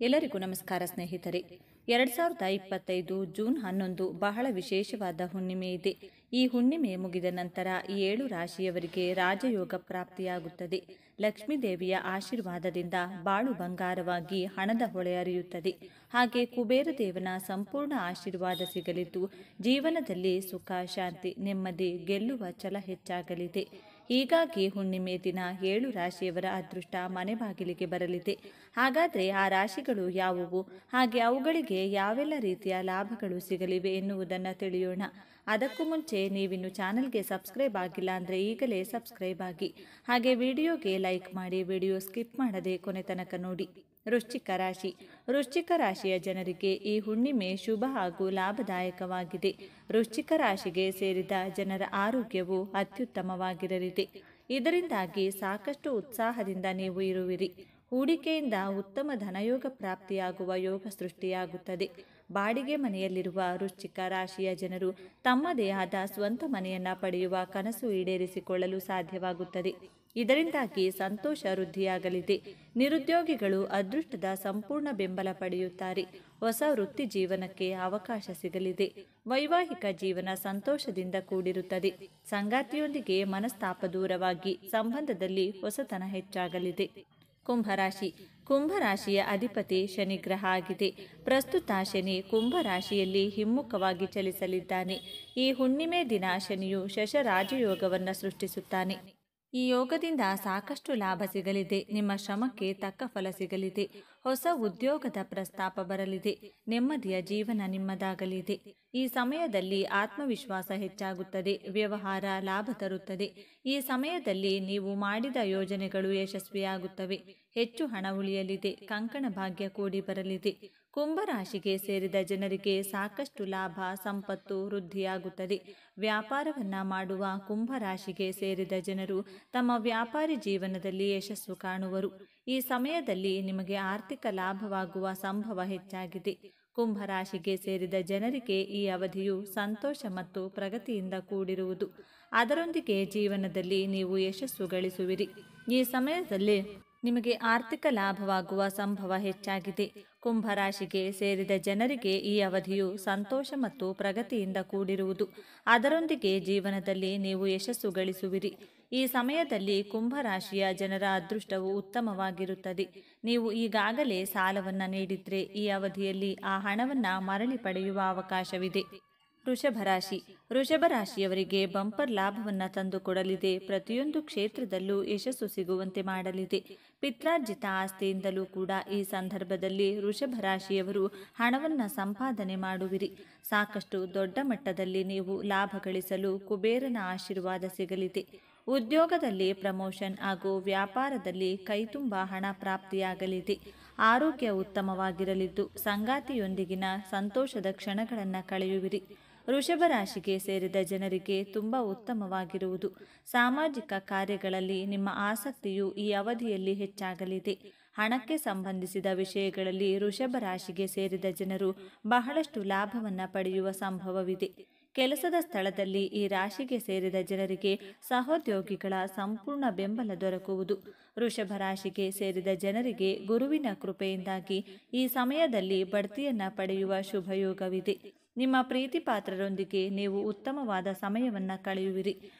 ಎಲ್ಲರಿಗೂ ನಮಸ್ಕಾರ ಸ್ನೇಹಿತರೆ. 2025 ಜೂನ್ 11 ಬಹಳ ವಿಶೇಷವಾದ ಹುಣ್ಣಿಮೆ ಇದೆ. ಈ ಹುಣ್ಣಿಮೆ ಮುಗಿದ ನಂತರ 7 ರಾಶಿಯವರಿಗೆ ರಾಜಯೋಗ ಪ್ರಾಪ್ತಿಯಾಗುತ್ತದೆ. ಲಕ್ಷ್ಮೀದೇವಿಯ ಆಶೀರ್ವಾದದಿಂದ ಬಾಳು ಬಂಗಾರವಾಗಿ ಹಣದ ಹೊಳೆ ಹರಿಯುತ್ತದೆ. ಹಾಗೆ ಕುಬೇರ ದೇವನ ಸಂಪೂರ್ಣ ಆಶೀರ್ವಾದ ಸಿಗಲಿದ್ದು ಜೀವನದಲ್ಲಿ ಸುಖ, ಶಾಂತಿ, ನೆಮ್ಮದಿ, ಗೆಲ್ಲುವ ಛಲ ಹೆಚ್ಚಾಗಲಿದೆ. ಹೀಗಾಗಿ ಹುಣ್ಣಿಮೆ ದಿನ 7 ರಾಶಿಯವರ ಅದೃಷ್ಟ ಮನೆ ಬಾಗಿಲಿಗೆ ಬರಲಿದೆ. ಹಾಗಾದರೆ ಆ ರಾಶಿಗಳು ಯಾವುವು, ಹಾಗೆ ಅವುಗಳಿಗೆ ಯಾವೆಲ್ಲ ರೀತಿಯ ಲಾಭಗಳು ಸಿಗಲಿವೆ ಎನ್ನುವುದನ್ನು ತಿಳಿಯೋಣ. ಅದಕ್ಕೂ ಮುಂಚೆ ನೀವಿನ್ನು ಚಾನಲ್ಗೆ ಸಬ್ಸ್ಕ್ರೈಬ್ ಆಗಿಲ್ಲ ಅಂದರೆ ಈಗಲೇ ಸಬ್ಸ್ಕ್ರೈಬ್ ಆಗಿ, ಹಾಗೆ ವಿಡಿಯೋಗೆ ಲೈಕ್ ಮಾಡಿ, ವಿಡಿಯೋ ಸ್ಕಿಪ್ ಮಾಡದೆ ಕೊನೆ ತನಕ ನೋಡಿ. ವೃಶ್ಚಿಕ ರಾಶಿ. ವೃಶ್ಚಿಕ ರಾಶಿಯ ಜನರಿಗೆ ಈ ಹುಣ್ಣಿಮೆ ಶುಭ ಹಾಗೂ ಲಾಭದಾಯಕವಾಗಿದೆ. ವೃಶ್ಚಿಕ ರಾಶಿಗೆ ಸೇರಿದ ಜನರ ಆರೋಗ್ಯವು ಅತ್ಯುತ್ತಮವಾಗಿರಲಿದೆ. ಇದರಿಂದಾಗಿ ಸಾಕಷ್ಟು ಉತ್ಸಾಹದಿಂದ ನೀವು ಇರುವಿರಿ. ಹೂಡಿಕೆಯಿಂದ ಉತ್ತಮ ಧನಯೋಗ ಪ್ರಾಪ್ತಿಯಾಗುವ ಯೋಗ ಸೃಷ್ಟಿಯಾಗುತ್ತದೆ. ಬಾಡಿಗೆ ಮನೆಯಲ್ಲಿರುವ ವೃಶ್ಚಿಕ ರಾಶಿಯ ಜನರು ತಮ್ಮದೇ ಆದ ಸ್ವಂತ ಮನೆಯನ್ನು ಪಡೆಯುವ ಕನಸು ಈಡೇರಿಸಿಕೊಳ್ಳಲು ಸಾಧ್ಯವಾಗುತ್ತದೆ. ಇದರಿಂದಾಗಿ ಸಂತೋಷ ವೃದ್ಧಿಯಾಗಲಿದೆ. ನಿರುದ್ಯೋಗಿಗಳು ಅದೃಷ್ಟದ ಸಂಪೂರ್ಣ ಬೆಂಬಲ ಪಡೆಯುತ್ತಾರೆ. ಹೊಸ ವೃತ್ತಿ ಜೀವನಕ್ಕೆ ಅವಕಾಶ ಸಿಗಲಿದೆ. ವೈವಾಹಿಕ ಜೀವನ ಸಂತೋಷದಿಂದ ಕೂಡಿರುತ್ತದೆ. ಸಂಗಾತಿಯೊಂದಿಗೆ ಮನಸ್ತಾಪ ದೂರವಾಗಿ ಸಂಬಂಧದಲ್ಲಿ ಹೊಸತನ ಹೆಚ್ಚಾಗಲಿದೆ. ಕುಂಭರಾಶಿ. ಕುಂಭರಾಶಿಯ ಅಧಿಪತಿ ಶನಿ ಗ್ರಹ ಆಗಿದೆ. ಪ್ರಸ್ತುತ ಶನಿ ಕುಂಭರಾಶಿಯಲ್ಲಿ ಹಿಮ್ಮುಖವಾಗಿ ಚಲಿಸಲಿದ್ದಾನೆ. ಈ ಹುಣ್ಣಿಮೆ ದಿನ ಶನಿಯು ಶಶ ರಾಜಯೋಗವನ್ನು ಸೃಷ್ಟಿಸುತ್ತಾನೆ. ಈ ಯೋಗದಿಂದ ಸಾಕಷ್ಟು ಲಾಭ ಸಿಗಲಿದೆ. ನಿಮ್ಮ ಶ್ರಮಕ್ಕೆ ತಕ್ಕ ಫಲ ಸಿಗಲಿದೆ. ಹೊಸ ಉದ್ಯೋಗದ ಪ್ರಸ್ತಾಪ ಬರಲಿದೆ. ನೆಮ್ಮದಿಯ ಜೀವನ ನಿಮ್ಮದಾಗಲಿದೆ. ಈ ಸಮಯದಲ್ಲಿ ಆತ್ಮವಿಶ್ವಾಸ ಹೆಚ್ಚಾಗುತ್ತದೆ. ವ್ಯವಹಾರ ಲಾಭ ತರುತ್ತದೆ. ಈ ಸಮಯದಲ್ಲಿ ನೀವು ಮಾಡಿದ ಯೋಜನೆಗಳು ಯಶಸ್ವಿಯಾಗುತ್ತವೆ. ಹೆಚ್ಚು ಹಣ ಉಳಿಯಲಿದೆ. ಕಂಕಣ ಭಾಗ್ಯ ಕೂಡಿ ಬರಲಿದೆ. ಕುಂಭರಾಶಿಗೆ ಸೇರಿದ ಜನರಿಗೆ ಸಾಕಷ್ಟು ಲಾಭ, ಸಂಪತ್ತು ವೃದ್ಧಿಯಾಗುತ್ತದೆ. ವ್ಯಾಪಾರವನ್ನ ಮಾಡುವ ಕುಂಭರಾಶಿಗೆ ಸೇರಿದ ಜನರು ತಮ್ಮ ವ್ಯಾಪಾರಿ ಜೀವನದಲ್ಲಿ ಯಶಸ್ಸು ಕಾಣುವರು. ಈ ಸಮಯದಲ್ಲಿ ನಿಮಗೆ ಆರ್ಥಿಕ ಲಾಭವಾಗುವ ಸಂಭವ ಹೆಚ್ಚಾಗಿದೆ. ಕುಂಭರಾಶಿಗೆ ಸೇರಿದ ಜನರಿಗೆ ಈ ಅವಧಿಯು ಸಂತೋಷ ಮತ್ತು ಪ್ರಗತಿಯಿಂದ ಕೂಡಿರುವುದು. ಅದರೊಂದಿಗೆ ಜೀವನದಲ್ಲಿ ನೀವು ಯಶಸ್ಸು ಗಳಿಸುವಿರಿ. ಈ ಸಮಯದಲ್ಲಿ ನಿಮಗೆ ಆರ್ಥಿಕ ಲಾಭವಾಗುವ ಸಂಭವ ಹೆಚ್ಚಾಗಿದೆ. ಕುಂಭರಾಶಿಗೆ ಸೇರಿದ ಜನರಿಗೆ ಈ ಅವಧಿಯು ಸಂತೋಷ ಮತ್ತು ಪ್ರಗತಿಯಿಂದ ಕೂಡಿರುವುದು. ಅದರೊಂದಿಗೆ ಜೀವನದಲ್ಲಿ ನೀವು ಯಶಸ್ಸು ಗಳಿಸುವಿರಿ. ಈ ಸಮಯದಲ್ಲಿ ಕುಂಭರಾಶಿಯ ಜನರ ಅದೃಷ್ಟವು ಉತ್ತಮವಾಗಿರುತ್ತದೆ. ನೀವು ಈಗಾಗಲೇ ಸಾಲವನ್ನು ನೀಡಿದ್ರೆ ಈ ಅವಧಿಯಲ್ಲಿ ಆ ಹಣವನ್ನು ಮರಳಿ ಪಡೆಯುವ ಅವಕಾಶವಿದೆ. ವೃಷಭ ರಾಶಿ. ವೃಷಭ ರಾಶಿಯವರಿಗೆ ಬಂಪರ್ ಲಾಭವನ್ನು ತಂದುಕೊಡಲಿದೆ. ಪ್ರತಿಯೊಂದು ಕ್ಷೇತ್ರದಲ್ಲೂ ಯಶಸ್ಸು ಸಿಗುವಂತೆ ಮಾಡಲಿದೆ. ಪಿತ್ರಾರ್ಜಿತ ಆಸ್ತಿಯಿಂದಲೂ ಕೂಡ ಈ ಸಂದರ್ಭದಲ್ಲಿ ವೃಷಭ ರಾಶಿಯವರು ಹಣವನ್ನು ಸಂಪಾದನೆ ಮಾಡುವಿರಿ. ಸಾಕಷ್ಟು ದೊಡ್ಡ ಮಟ್ಟದಲ್ಲಿ ನೀವು ಲಾಭ ಗಳಿಸಲು ಕುಬೇರನ ಆಶೀರ್ವಾದ ಸಿಗಲಿದೆ. ಉದ್ಯೋಗದಲ್ಲಿ ಪ್ರಮೋಷನ್ ಹಾಗೂ ವ್ಯಾಪಾರದಲ್ಲಿ ಕೈತುಂಬ ಹಣ ಪ್ರಾಪ್ತಿಯಾಗಲಿದೆ. ಆರೋಗ್ಯ ಉತ್ತಮವಾಗಿರಲಿದ್ದು ಸಂಗಾತಿಯೊಂದಿಗಿನ ಸಂತೋಷದ ಕ್ಷಣಗಳನ್ನು ಕಳೆಯುವಿರಿ. ವೃಷಭ ರಾಶಿಗೆ ಸೇರಿದ ಜನರಿಗೆ ತುಂಬ ಉತ್ತಮವಾಗಿರುವುದು. ಸಾಮಾಜಿಕ ಕಾರ್ಯಗಳಲ್ಲಿ ನಿಮ್ಮ ಆಸಕ್ತಿಯು ಈ ಅವಧಿಯಲ್ಲಿ ಹೆಚ್ಚಾಗಲಿದೆ. ಹಣಕ್ಕೆ ಸಂಬಂಧಿಸಿದ ವಿಷಯಗಳಲ್ಲಿ ವೃಷಭ ರಾಶಿಗೆ ಸೇರಿದ ಜನರು ಬಹಳಷ್ಟು ಲಾಭವನ್ನು ಪಡೆಯುವ ಸಂಭವವಿದೆ. ಕೆಲಸದ ಸ್ಥಳದಲ್ಲಿ ಈ ರಾಶಿಗೆ ಸೇರಿದ ಜನರಿಗೆ ಸಹೋದ್ಯೋಗಿಗಳ ಸಂಪೂರ್ಣ ಬೆಂಬಲ ದೊರಕುವುದು. ವೃಷಭ ರಾಶಿಗೆ ಸೇರಿದ ಜನರಿಗೆ ಗುರುವಿನ ಕೃಪೆಯಿಂದಾಗಿ ಈ ಸಮಯದಲ್ಲಿ ಬಡ್ತಿಯನ್ನು ಪಡೆಯುವ ಶುಭಯೋಗವಿದೆ. ನಿಮ್ಮ ಪ್ರೀತಿ ಪಾತ್ರರೊಂದಿಗೆ ನೀವು ಉತ್ತಮವಾದ ಸಮಯವನ್ನು ಕಳೆಯುವಿರಿ.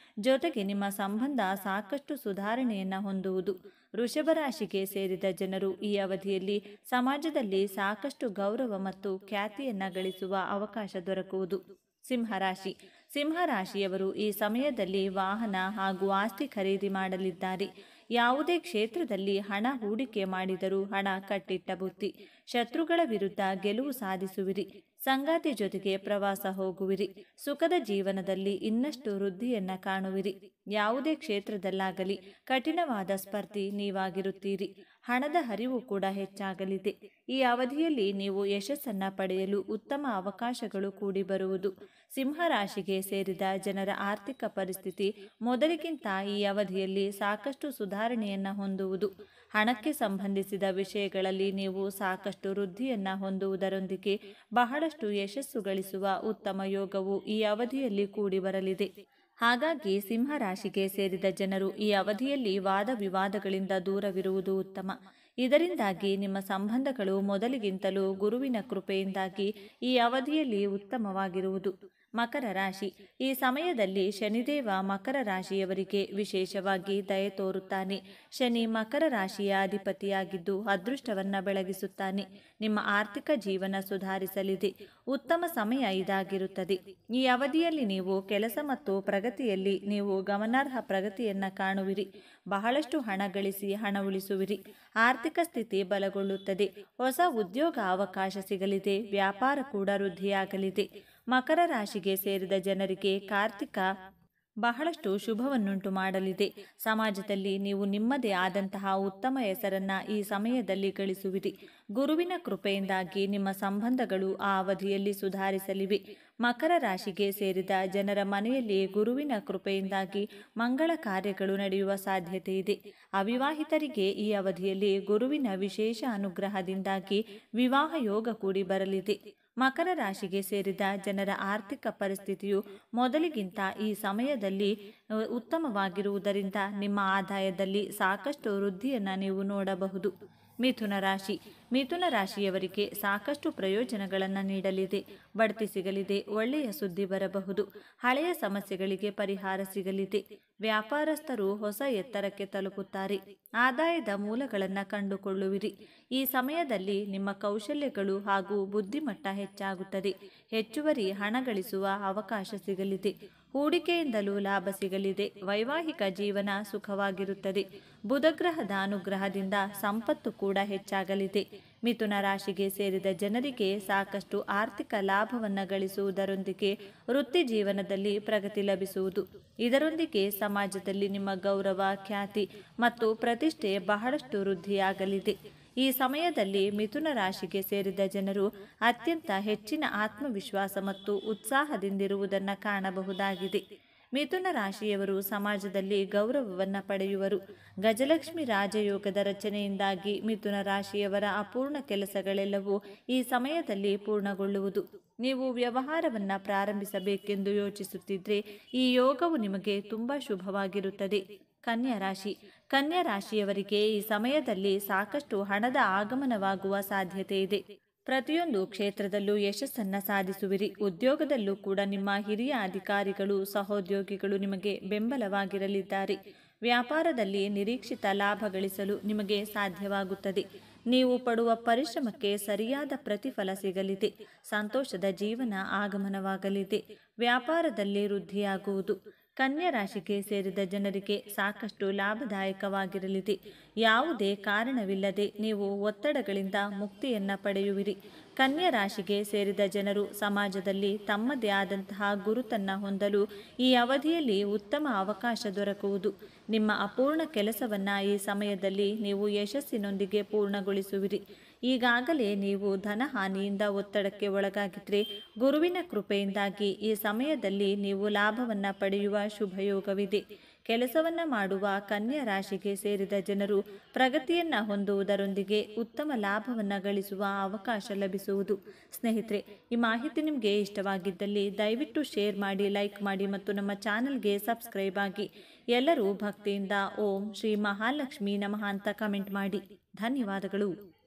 ಜೊತೆಗೆ ನಿಮ್ಮ ಸಂಬಂಧ ಸಾಕಷ್ಟು ಸುಧಾರಣೆಯನ್ನು ಹೊಂದುವುದು. ವೃಷಭ ರಾಶಿಗೆ ಸೇರಿದ ಜನರು ಈ ಅವಧಿಯಲ್ಲಿ ಸಮಾಜದಲ್ಲಿ ಸಾಕಷ್ಟು ಗೌರವ ಮತ್ತು ಖ್ಯಾತಿಯನ್ನು ಗಳಿಸುವ ಅವಕಾಶ ದೊರಕುವುದು. ಸಿಂಹರಾಶಿ. ಸಿಂಹರಾಶಿಯವರು ಈ ಸಮಯದಲ್ಲಿ ವಾಹನ ಹಾಗೂ ಆಸ್ತಿ ಖರೀದಿ ಮಾಡಲಿದ್ದಾರೆ. ಯಾವುದೇ ಕ್ಷೇತ್ರದಲ್ಲಿ ಹಣ ಹೂಡಿಕೆ ಮಾಡಿದರೂ ಹಣ ಕಟ್ಟಿಟ್ಟ ಬುತ್ತಿ. ಶತ್ರುಗಳ ವಿರುದ್ಧ ಗೆಲುವು ಸಾಧಿಸುವಿರಿ. ಸಂಗಾತಿ ಜೊತೆಗೆ ಪ್ರವಾಸ ಹೋಗುವಿರಿ. ಸುಖದ ಜೀವನದಲ್ಲಿ ಇನ್ನಷ್ಟು ವೃದ್ಧಿಯನ್ನ ಕಾಣುವಿರಿ. ಯಾವುದೇ ಕ್ಷೇತ್ರದಲ್ಲಾಗಲಿ ಕಠಿಣವಾದ ಸ್ಪರ್ಧಿ ನೀವಾಗಿರುತ್ತೀರಿ. ಹಣದ ಹರಿವು ಕೂಡ ಹೆಚ್ಚಾಗಲಿದೆ. ಈ ಅವಧಿಯಲ್ಲಿ ನೀವು ಯಶಸ್ಸನ್ನ ಪಡೆಯಲು ಉತ್ತಮ ಅವಕಾಶಗಳು ಕೂಡಿ ಬರುವುದು. ಸಿಂಹರಾಶಿಗೆ ಸೇರಿದ ಜನರ ಆರ್ಥಿಕ ಪರಿಸ್ಥಿತಿ ಮೊದಲಿಗಿಂತ ಈ ಅವಧಿಯಲ್ಲಿ ಸಾಕಷ್ಟು ಸುಧಾರಣೆಯನ್ನು ಹೊಂದುವುದು. ಹಣಕ್ಕೆ ಸಂಬಂಧಿಸಿದ ವಿಷಯಗಳಲ್ಲಿ ನೀವು ಸಾಕಷ್ಟು ವೃದ್ಧಿಯನ್ನು ಹೊಂದುವುದರೊಂದಿಗೆ ಬಹಳಷ್ಟು ಯಶಸ್ಸು ಗಳಿಸುವ ಉತ್ತಮ ಯೋಗವು ಈ ಅವಧಿಯಲ್ಲಿ ಕೂಡಿ ಬರಲಿದೆ. ಹಾಗಾಗಿ ಸಿಂಹರಾಶಿಗೆ ಸೇರಿದ ಜನರು ಈ ಅವಧಿಯಲ್ಲಿ ವಾದ ವಿವಾದಗಳಿಂದ ದೂರವಿರುವುದು ಉತ್ತಮ. ಇದರಿಂದಾಗಿ ನಿಮ್ಮ ಸಂಬಂಧಗಳು ಮೊದಲಿಗಿಂತಲೂ ಗುರುವಿನ ಕೃಪೆಯಿಂದಾಗಿ ಈ ಅವಧಿಯಲ್ಲಿ ಉತ್ತಮವಾಗಿರುವುದು. ಮಕರ ರಾಶಿ. ಈ ಸಮಯದಲ್ಲಿ ಶನಿದೇವ ಮಕರ ರಾಶಿಯವರಿಗೆ ವಿಶೇಷವಾಗಿ ದಯೆ ತೋರುತ್ತಾನೆ. ಶನಿ ಮಕರ ರಾಶಿಯ ಅಧಿಪತಿಯಾಗಿದ್ದು ಅದೃಷ್ಟವನ್ನ ಬೆಳಗಿಸುತ್ತಾನೆ. ನಿಮ್ಮ ಆರ್ಥಿಕ ಜೀವನ ಸುಧಾರಿಸಲಿದೆ. ಉತ್ತಮ ಸಮಯ ಇದಾಗಿರುತ್ತದೆ. ಈ ಅವಧಿಯಲ್ಲಿ ನೀವು ಕೆಲಸ ಮತ್ತು ಪ್ರಗತಿಯಲ್ಲಿ ನೀವು ಗಮನಾರ್ಹ ಪ್ರಗತಿಯನ್ನ ಕಾಣುವಿರಿ. ಬಹಳಷ್ಟು ಹಣ ಗಳಿಸಿ ಹಣ ಉಳಿಸುವಿರಿ. ಆರ್ಥಿಕ ಸ್ಥಿತಿ ಬಲಗೊಳ್ಳುತ್ತದೆ. ಹೊಸ ಉದ್ಯೋಗ ಅವಕಾಶ ಸಿಗಲಿದೆ. ವ್ಯಾಪಾರ ಕೂಡ ವೃದ್ಧಿಯಾಗಲಿದೆ. ಮಕರ ರಾಶಿಗೆ ಸೇರಿದ ಜನರಿಗೆ ಕಾರ್ತಿಕ ಬಹಳಷ್ಟು ಶುಭವನ್ನುಂಟು ಮಾಡಲಿದೆ. ಸಮಾಜದಲ್ಲಿ ನೀವು ನಿಮ್ಮದೇ ಆದಂತಹ ಉತ್ತಮ ಹೆಸರನ್ನ ಈ ಸಮಯದಲ್ಲಿ ಗಳಿಸುವಿರಿ. ಗುರುವಿನ ಕೃಪೆಯಿಂದಾಗಿ ನಿಮ್ಮ ಸಂಬಂಧಗಳು ಆ ಅವಧಿಯಲ್ಲಿ ಸುಧಾರಿಸಲಿವೆ. ಮಕರ ರಾಶಿಗೆ ಸೇರಿದ ಜನರ ಮನೆಯಲ್ಲಿ ಗುರುವಿನ ಕೃಪೆಯಿಂದಾಗಿ ಮಂಗಳ ಕಾರ್ಯಗಳು ನಡೆಯುವ ಸಾಧ್ಯತೆ ಇದೆ. ಅವಿವಾಹಿತರಿಗೆ ಈ ಅವಧಿಯಲ್ಲಿ ಗುರುವಿನ ವಿಶೇಷ ಅನುಗ್ರಹದಿಂದಾಗಿ ವಿವಾಹ ಯೋಗ ಕೂಡಿ ಬರಲಿದೆ. ಮಕರ ರಾಶಿಗೆ ಸೇರಿದ ಜನರ ಆರ್ಥಿಕ ಪರಿಸ್ಥಿತಿಯು ಮೊದಲಿಗಿಂತ ಈ ಸಮಯದಲ್ಲಿ ಉತ್ತಮವಾಗಿರುವುದರಿಂದ ನಿಮ್ಮ ಆದಾಯದಲ್ಲಿ ಸಾಕಷ್ಟು ವೃದ್ಧಿಯನ್ನು ನೀವು ನೋಡಬಹುದು. ಮಿಥುನ ರಾಶಿ. ಮಿಥುನ ರಾಶಿಯವರಿಗೆ ಸಾಕಷ್ಟು ಪ್ರಯೋಜನಗಳನ್ನು ನೀಡಲಿದೆ. ಬಡ್ತಿ ಸಿಗಲಿದೆ. ಒಳ್ಳೆಯ ಸುದ್ದಿ ಬರಬಹುದು. ಹಳೆಯ ಸಮಸ್ಯೆಗಳಿಗೆ ಪರಿಹಾರ ಸಿಗಲಿದೆ. ವ್ಯಾಪಾರಸ್ಥರು ಹೊಸ ಎತ್ತರಕ್ಕೆ ತಲುಪುತ್ತಾರೆ. ಆದಾಯದ ಮೂಲಗಳನ್ನು ಕಂಡುಕೊಳ್ಳುವಿರಿ. ಈ ಸಮಯದಲ್ಲಿ ನಿಮ್ಮ ಕೌಶಲ್ಯಗಳು ಹಾಗೂ ಬುದ್ಧಿಮಟ್ಟ ಹೆಚ್ಚಾಗುತ್ತದೆ. ಹೆಚ್ಚುವರಿ ಹಣ ಗಳಿಸುವ ಅವಕಾಶ ಸಿಗಲಿದೆ. ಹೂಡಿಕೆಯಿಂದಲೂ ಲಾಭ ಸಿಗಲಿದೆ. ವೈವಾಹಿಕ ಜೀವನ ಸುಖವಾಗಿರುತ್ತದೆ. ಬುಧಗ್ರಹದ ಅನುಗ್ರಹದಿಂದ ಸಂಪತ್ತು ಕೂಡ ಹೆಚ್ಚಾಗಲಿದೆ. ಮಿಥುನ ರಾಶಿಗೆ ಸೇರಿದ ಜನರಿಗೆ ಸಾಕಷ್ಟು ಆರ್ಥಿಕ ಲಾಭವನ್ನು ಗಳಿಸುವುದರೊಂದಿಗೆ ವೃತ್ತಿ ಜೀವನದಲ್ಲಿ ಪ್ರಗತಿ ಲಭಿಸುವುದು. ಇದರೊಂದಿಗೆ ಸಮಾಜದಲ್ಲಿ ನಿಮ್ಮ ಗೌರವ, ಖ್ಯಾತಿ ಮತ್ತು ಪ್ರತಿಷ್ಠೆ ಬಹಳಷ್ಟು ವೃದ್ಧಿಯಾಗಲಿದೆ. ಈ ಸಮಯದಲ್ಲಿ ಮಿಥುನ ರಾಶಿಗೆ ಸೇರಿದ ಜನರು ಅತ್ಯಂತ ಹೆಚ್ಚಿನ ಆತ್ಮವಿಶ್ವಾಸ ಮತ್ತು ಉತ್ಸಾಹದಿಂದಿರುವುದನ್ನು ಕಾಣಬಹುದಾಗಿದೆ. ಮಿಥುನ ರಾಶಿಯವರು ಸಮಾಜದಲ್ಲಿ ಗೌರವವನ್ನು ಪಡೆಯುವರು. ಗಜಲಕ್ಷ್ಮಿ ರಾಜಯೋಗದ ರಚನೆಯಿಂದಾಗಿ ಮಿಥುನ ರಾಶಿಯವರ ಅಪೂರ್ಣ ಕೆಲಸಗಳೆಲ್ಲವೂ ಈ ಸಮಯದಲ್ಲಿ ಪೂರ್ಣಗೊಳ್ಳುವುದು. ನೀವು ವ್ಯವಹಾರವನ್ನು ಪ್ರಾರಂಭಿಸಬೇಕೆಂದು ಯೋಚಿಸುತ್ತಿದ್ದರೆ ಈ ಯೋಗವು ನಿಮಗೆ ತುಂಬ ಶುಭವಾಗಿರುತ್ತದೆ. ಕನ್ಯಾ ರಾಶಿ. ಕನ್ಯಾ ರಾಶಿಯವರಿಗೆ ಈ ಸಮಯದಲ್ಲಿ ಸಾಕಷ್ಟು ಹಣದ ಆಗಮನವಾಗುವ ಸಾಧ್ಯತೆ ಇದೆ. ಪ್ರತಿಯೊಂದು ಕ್ಷೇತ್ರದಲ್ಲೂ ಯಶಸ್ಸನ್ನು ಸಾಧಿಸುವಿರಿ. ಉದ್ಯೋಗದಲ್ಲೂ ಕೂಡ ನಿಮ್ಮ ಹಿರಿಯ ಅಧಿಕಾರಿಗಳು, ಸಹೋದ್ಯೋಗಿಗಳು ನಿಮಗೆ ಬೆಂಬಲವಾಗಿರಲಿದ್ದಾರೆ. ವ್ಯಾಪಾರದಲ್ಲಿ ನಿರೀಕ್ಷಿತ ಲಾಭ ಗಳಿಸಲು ನಿಮಗೆ ಸಾಧ್ಯವಾಗುತ್ತದೆ. ನೀವು ಪಡುವ ಪರಿಶ್ರಮಕ್ಕೆ ಸರಿಯಾದ ಪ್ರತಿಫಲ ಸಿಗಲಿದೆ. ಸಂತೋಷದ ಜೀವನ ಆಗಮನವಾಗಲಿದೆ. ವ್ಯಾಪಾರದಲ್ಲಿ ವೃದ್ಧಿಯಾಗುವುದು. ಕನ್ಯಾ ರಾಶಿಗೆ ಸೇರಿದ ಜನರಿಗೆ ಸಾಕಷ್ಟು ಲಾಭದಾಯಕವಾಗಿರಲಿದೆ. ಯಾವುದೇ ಕಾರಣವಿಲ್ಲದೆ ನೀವು ಒತ್ತಡಗಳಿಂದ ಮುಕ್ತಿಯನ್ನು ಪಡೆಯುವಿರಿ. ಕನ್ಯಾ ರಾಶಿಗೆ ಸೇರಿದ ಜನರು ಸಮಾಜದಲ್ಲಿ ತಮ್ಮದೇ ಆದಂತಹ ಗುರುತನ್ನು ಹೊಂದಲು ಈ ಅವಧಿಯಲ್ಲಿ ಉತ್ತಮ ಅವಕಾಶ ದೊರಕುವುದು. ನಿಮ್ಮ ಅಪೂರ್ಣ ಕೆಲಸವನ್ನು ಈ ಸಮಯದಲ್ಲಿ ನೀವು ಯಶಸ್ಸಿನೊಂದಿಗೆ ಪೂರ್ಣಗೊಳಿಸುವಿರಿ. ಈಗಾಗಲೇ ನೀವು ಧನಹಾನಿಯಿಂದ ಒತ್ತಡಕ್ಕೆ ಒಳಗಾಗಿದ್ದರೆ ಗುರುವಿನ ಕೃಪೆಯಿಂದಾಗಿ ಈ ಸಮಯದಲ್ಲಿ ನೀವು ಲಾಭವನ್ನು ಪಡೆಯುವ ಶುಭಯೋಗವಿದೆ. ಕೆಲಸವನ್ನು ಮಾಡುವ ಕನ್ಯಾ ರಾಶಿಗೆ ಸೇರಿದ ಜನರು ಪ್ರಗತಿಯನ್ನು ಹೊಂದುವುದರೊಂದಿಗೆ ಉತ್ತಮ ಲಾಭವನ್ನು ಗಳಿಸುವ ಅವಕಾಶ ಲಭಿಸುವುದು. ಸ್ನೇಹಿತರೆ, ಈ ಮಾಹಿತಿ ನಿಮಗೆ ಇಷ್ಟವಾಗಿದ್ದಲ್ಲಿ ದಯವಿಟ್ಟು ಶೇರ್ ಮಾಡಿ, ಲೈಕ್ ಮಾಡಿ ಮತ್ತು ನಮ್ಮ ಚಾನಲ್ಗೆ ಸಬ್ಸ್ಕ್ರೈಬ್ ಆಗಿ. ಎಲ್ಲರೂ ಭಕ್ತಿಯಿಂದ ಓಂ ಶ್ರೀ ಮಹಾಲಕ್ಷ್ಮೀ ನಮಃ ಅಂತ ಕಮೆಂಟ್ ಮಾಡಿ. ಧನ್ಯವಾದಗಳು.